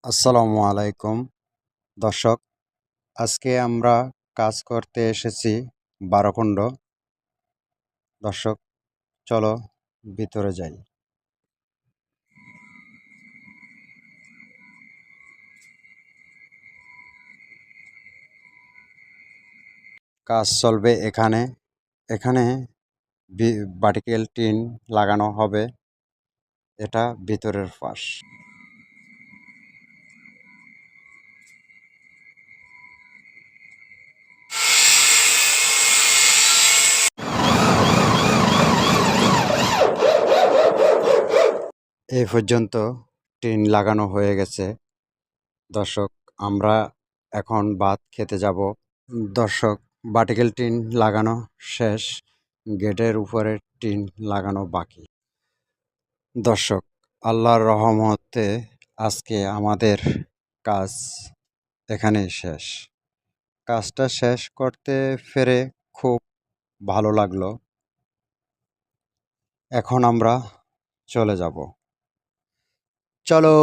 আসসালামু আলাইকুম দর্শক। আজকে আমরা কাজ করতে এসেছি বারোকুণ্ড। দর্শক, চলো ভিতরে যাই। কাজ চলবে এখানে। এখানে ভার্টিক্যাল টিন লাগানো হবে। এটা ভিতরের পাশ। এই পর্যন্ত টিন লাগানো হয়ে গেছে। দর্শক, আমরা এখন ভাত খেতে যাব। দর্শক, ভার্টিক্যাল টিন লাগানো শেষ, গেটের উপরে টিন লাগানো বাকি। দর্শক, আল্লাহর রহমতে আজকে আমাদের কাজ এখানেই শেষ। কাজটা শেষ করতে পেরে খুব ভালো লাগলো। এখন আমরা চলে যাব। চলো।